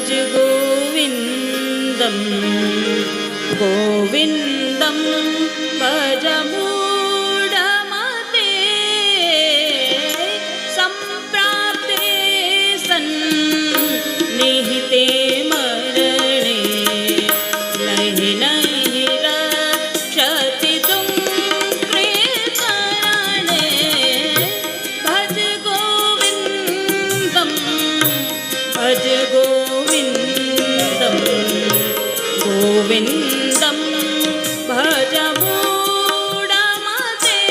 भज गोविन्दं गोविन्दं भज मूढमते सम्प्राप्ते सन्निहिते मरणे नहि नहि रक्षति तुं कृपणे भज गोविन्दं भज गोविन्दं गोविन्दं भज मूढमते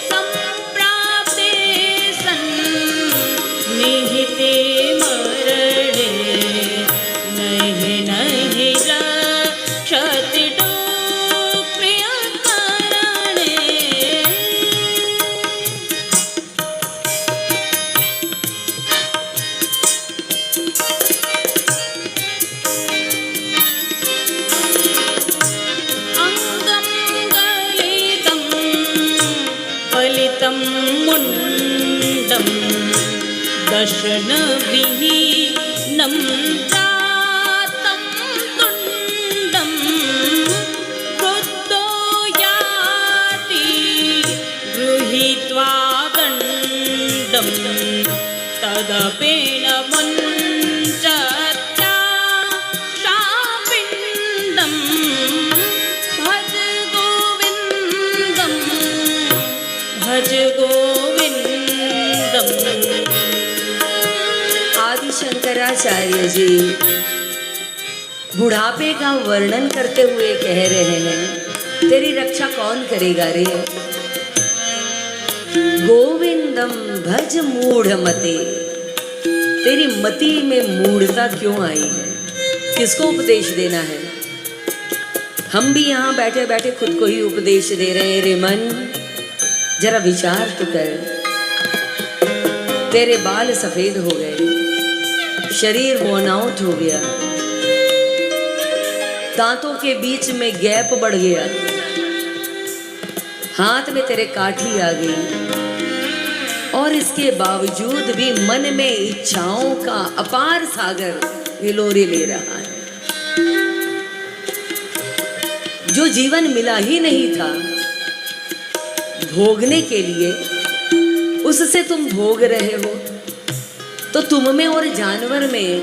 सम्प्राप्ते सन्निहिते मरणे नहि नहि रक्षति तुं प्रियकरणे अंगं गलितं फलितं मुण्डं दशनविहीनं जातं तुण्डं क्रुद्धो याति गृहीत्वा दण्डं तदपेन मुञ्चत्या शापिण्डं भज गोविन्दं भज गोविन्दं। आदि शंकराचार्य जी बुढ़ापे का वर्णन करते हुए कह रहे हैं, तेरी रक्षा कौन करेगा रे? गोविंदम भज मूढ़मते। तेरी मति में मूढ़ता क्यों आई है? किसको उपदेश देना है? हम भी यहाँ बैठे बैठे खुद को ही उपदेश दे रहे हैं। रे मन, जरा विचार तो कर। तेरे बाल सफेद हो गए, शरीर worn out हो गया, दांतों के बीच में गैप बढ़ गया, हाथ में तेरे काठी आ गई, और इसके बावजूद भी मन में इच्छाओं का अपार सागर हिलोरे ले रहा है। जो जीवन मिला ही नहीं था भोगने के लिए, उससे तुम भोग रहे हो, तो तुम में और जानवर में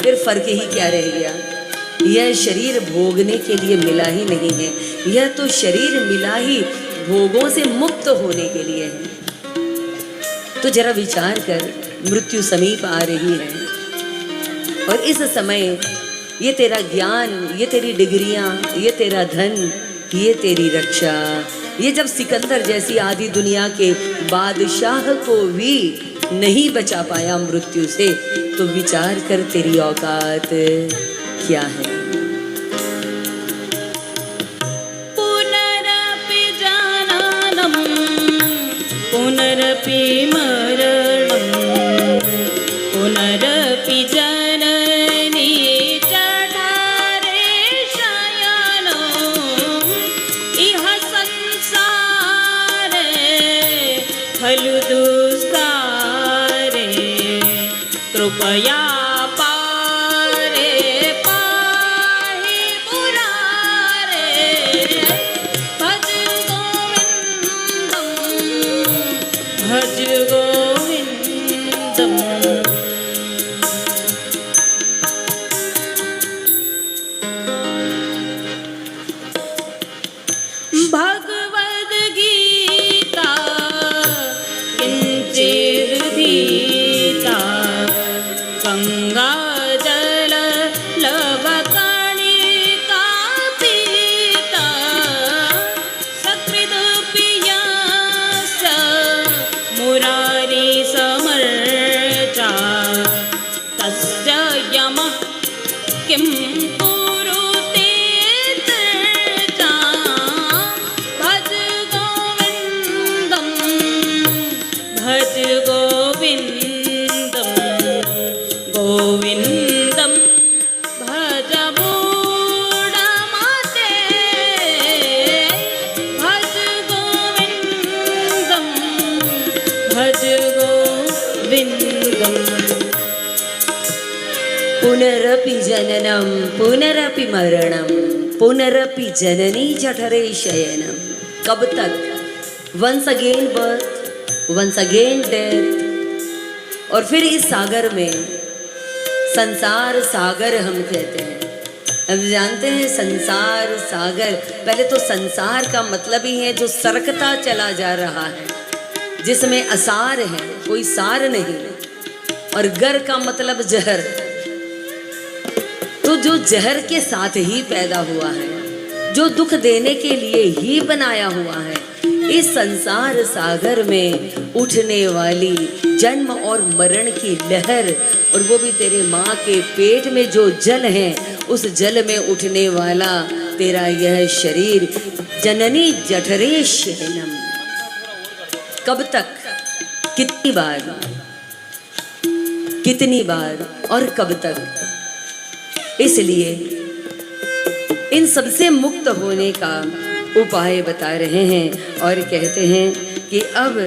फिर फर्क ही क्या रह गया? यह शरीर भोगने के लिए मिला ही नहीं है, यह तो शरीर मिला ही भोगों से मुक्त होने के लिए है। तो जरा विचार कर, मृत्यु समीप आ रही है, और इस समय ये तेरा ज्ञान, ये तेरी डिग्रियां, ये तेरा धन, ये तेरी रक्षा, ये जब सिकंदर जैसी आधी दुनिया के बादशाह को भी नहीं बचा पाया मृत्यु से, तो विचार कर तेरी औकात क्या है? पुनरपि जननं पुनरपि मरणं पुनरपि जननी जठरे शयनं इह संसारे खलु दुस्तारे कृपया पारे पाहि मुरारे भज गोविन्दं भज गोविन्दं। भगवद् गीता किञ्चिदधीता गङ्गाजल लवकणिका पीता सकृदपि यस्य मुरारी समर्चा तस्य यमः किं कुरुते तर्चा भज गोविन्दं भज गोविन्दं गोविन्दं भज मूढमते भज गोविन्दं भज गोविन्दं। पुनरपि जननम पुनरपि मरणम पुनरपि जननी जठरे शयनम। कब तक? Once again birth, once again death, और फिर इस सागर में, संसार सागर हम कहते हैं। अब जानते हैं संसार सागर, पहले तो संसार का मतलब ही है जो सरकता चला जा रहा है, जिसमें असार है, कोई सार नहीं, और गर का मतलब जहर, तो जो जहर के साथ ही पैदा हुआ है, जो दुख देने के लिए ही बनाया हुआ है, इस संसार सागर में उठने वाली जन्म और मरण की लहर, और वो भी तेरे माँ के पेट में जो जल है उस जल में उठने वाला तेरा यह शरीर, जननी जठरे शयनम। कब तक, कितनी बार, कितनी बार और कब तक? इसलिए इन सबसे मुक्त होने का उपाय बता रहे हैं और कहते हैं कि अब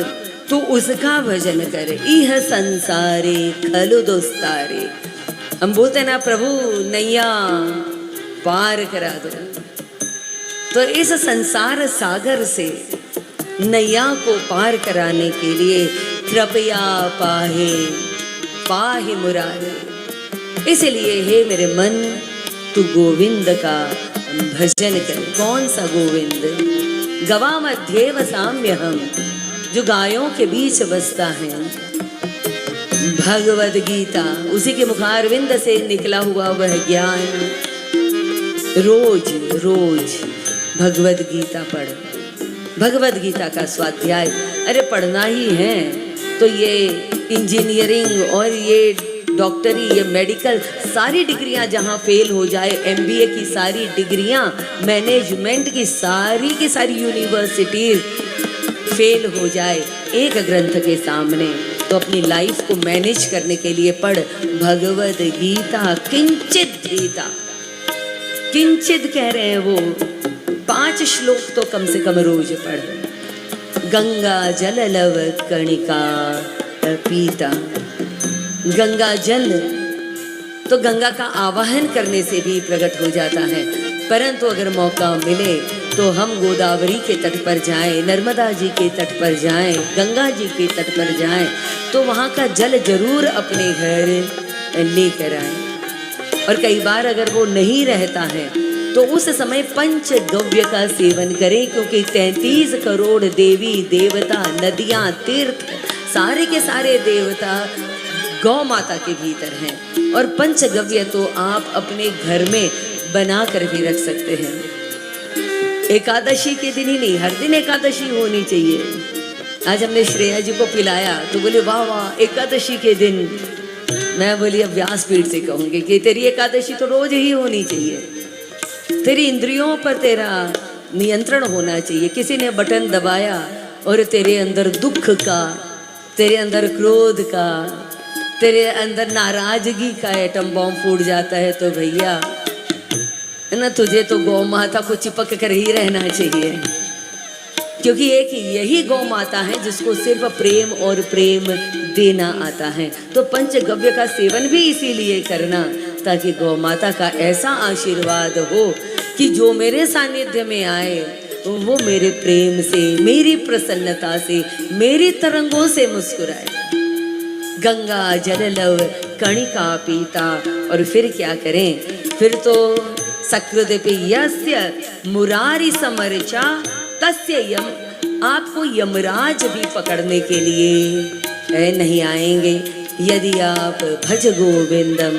तू उसका भजन कर, इह संसारे खलु दोस्तारे। हम बोलते हैं ना, प्रभु नैया पार करा दो, तो इस संसार सागर से नैया को पार कराने के लिए कृपया पाहे पाहे मुरारे। इसलिए हे मेरे मन, तू गोविंद का भजन कर। कौन सा गोविंद? गवा मध्य वसाम्य हम, जो गायों के बीच बसता है। भगवद गीता, उसी के मुखारविंद से निकला हुआ वह ज्ञान। रोज रोज भगवद गीता पढ़, भगवद गीता का स्वाध्याय। अरे पढ़ना ही है तो ये इंजीनियरिंग और ये डॉक्टरी, ये मेडिकल, सारी डिग्रियां जहां फेल हो जाए, एमबीए की सारी डिग्रियां, मैनेजमेंट की सारी यूनिवर्सिटीज फेल हो जाए एक ग्रंथ के सामने, तो अपनी लाइफ को मैनेज करने के लिए पढ़ भगवद गीता। किंचित गीता, किंचित कह रहे हैं वो 5 श्लोक तो कम से कम रोज पढ़। गंगा जल लव कणिका पीता। गंगा जल तो गंगा का आवाहन करने से भी प्रकट हो जाता है, परंतु अगर मौका मिले तो हम गोदावरी के तट पर जाएं, नर्मदा जी के तट पर जाएं, गंगा जी के तट पर जाएं, तो वहाँ का जल जरूर अपने घर लेकर आएं। और कई बार अगर वो नहीं रहता है तो उस समय पंचगव्य का सेवन करें, क्योंकि 33 करोड़ देवी देवता, नदियाँ, तीर्थ, सारे के सारे देवता गौ माता के भीतर हैं। और पंचगव्य तो आप अपने घर में बना कर भी रख सकते हैं। एकादशी के दिन ही नहीं, हर दिन एकादशी होनी चाहिए। आज हमने श्रेया जी को पिलाया तो बोले वाह वाह, एकादशी के दिन। मैं बोली अब व्यासपीठ से कहूँगी कि तेरी एकादशी तो रोज ही होनी चाहिए। तेरी इंद्रियों पर तेरा नियंत्रण होना चाहिए। किसी ने बटन दबाया और तेरे अंदर दुख का, तेरे अंदर क्रोध का, तेरे अंदर नाराजगी का एटम बॉम्ब फूट जाता है, तो भैया है ना, तुझे तो गौ माता को चिपक कर ही रहना चाहिए। क्योंकि एक यही गौ माता है जिसको सिर्फ प्रेम और प्रेम देना आता है। तो पंचगव्य का सेवन भी इसीलिए करना, ताकि गौ माता का ऐसा आशीर्वाद हो कि जो मेरे सानिध्य में आए वो मेरे प्रेम से, मेरी प्रसन्नता से, मेरी तरंगों से मुस्कुराए। गंगा जल लव कणिका पीता। और फिर क्या करें? फिर तो सकृदपि यस्य मुरारी समर्चा तस्य यम, आपको यमराज भी पकड़ने के लिए नहीं आएंगे यदि आप भज गोविंदम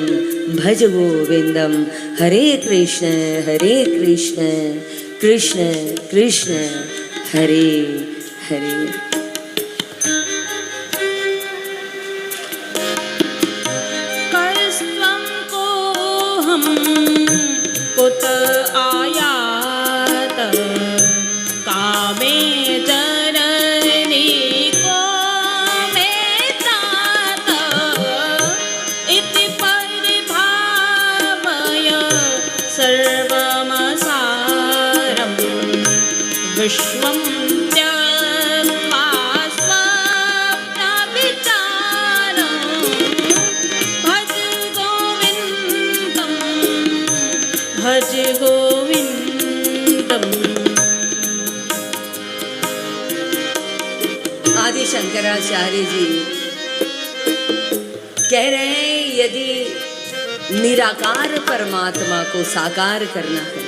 भज गोविंदम। हरे कृष्ण कृष्ण कृष्ण हरे हरे। कर्स्त्वं को हम कुत आयात कामे जननी को मे तात इति परिभावय सर्वमसारं विश्वं त्यक्त्वा शंकराचार्य जी कह रहे हैं यदि निराकार परमात्मा को साकार करना है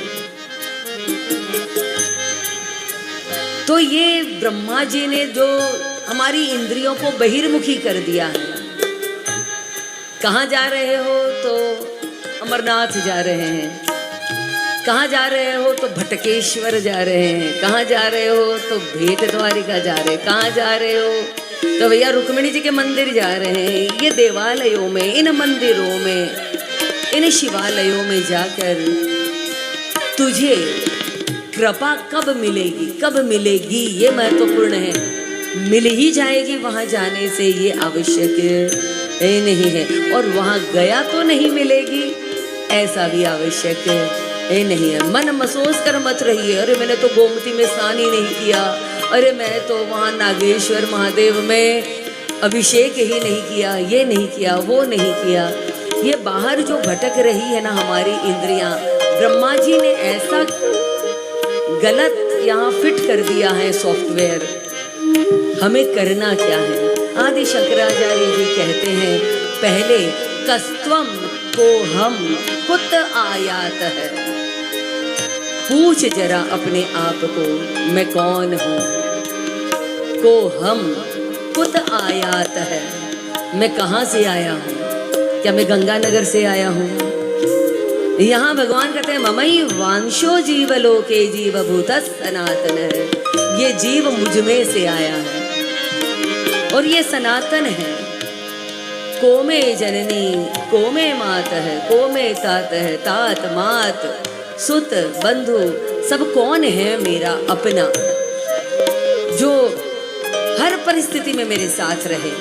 तो ये ब्रह्मा जी ने जो हमारी इंद्रियों को बहिर्मुखी कर दिया है। कहाँ जा रहे हो तो अमरनाथ जा रहे हैं, कहाँ जा रहे हो तो भटकेश्वर जा रहे हैं, कहाँ जा रहे हो तो भेंट द्वारिका जा रहे हैं, कहाँ जा रहे हो तो भैया रुक्मिणी जी के मंदिर जा रहे हैं। ये देवालयों में, इन मंदिरों में, इन शिवालयों में जाकर तुझे कृपा कब मिलेगी, कब मिलेगी ये महत्वपूर्ण है। मिल ही जाएगी वहाँ जाने से ये आवश्यक नहीं है, और वहाँ गया तो नहीं मिलेगी ऐसा भी आवश्यक नहीं है। मन मसोस कर मत रहिए, अरे मैंने तो गोमती में स्नान ही नहीं किया, अरे मैं तो वहाँ नागेश्वर महादेव में अभिषेक ही नहीं किया, ये नहीं किया, वो नहीं किया। ये बाहर जो भटक रही है ना हमारी इंद्रियां, ब्रह्मा जी ने ऐसा गलत यहाँ फिट कर दिया है सॉफ्टवेयर। हमें करना क्या है? आदि शंकराचार्य जी कहते हैं पहले कस्त्वम को हम कुत आयात है, पूछ जरा अपने आप को मैं कौन हूँ। को हम कुत आयात है, मैं कहाँ से आया हूँ? क्या मैं गंगानगर से आया हूँ? यहाँ भगवान कहते हैं ममई वांशो जीवलोके जीवभूत सनातन है, ये जीव मुझ में से आया है और ये सनातन है। को में जननी, को में मात है, को में तात है, तात मात सुत बंधु सब कौन है मेरा अपना, जो हर परिस्थिति में मेरे साथ रहे,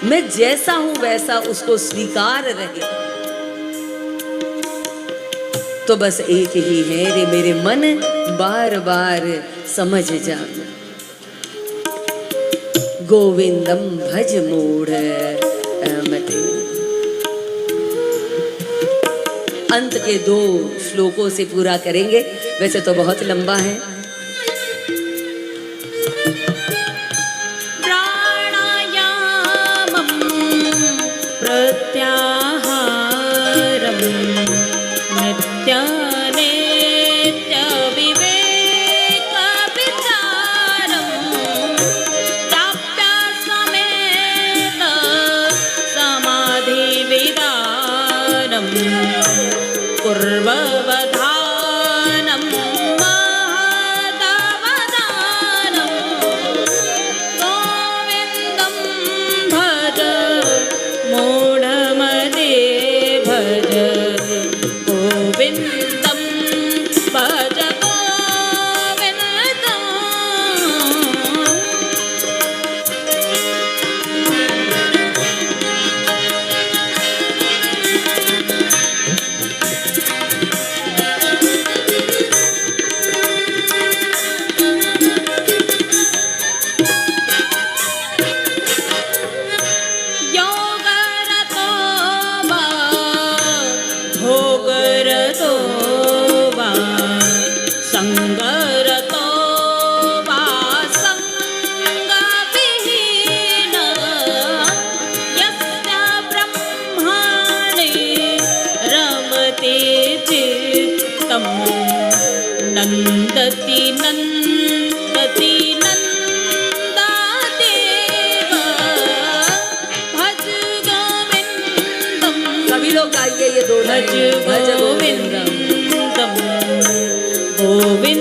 मैं जैसा हूं वैसा उसको स्वीकार रहे। तो बस एक ही है रे मेरे मन, बार बार समझ जा, गोविंदम भज मूढ़ मते। अंत के 2 श्लोकों से पूरा करेंगे, वैसे तो बहुत लंबा है। प्राणायामं प्रत्याहारं नित्य विवेक विचारं प्राप्य समेत समाधि विदारं कुर्ववधानं महदवदानं गोविन्दं भज मूढमते भज, गोविन्दं भज गोविन्दम्। योगरतो वा भोगरतो वा संगरतो वा संगविहीन, यस्य ब्रह्माणि रमते चित्तं नन्दति नन्दति नन्दादेव, भज गोविन्दं सभी लोग आइए ये 2 भज भज गोविंदम। गोविन्दं गोविन्दं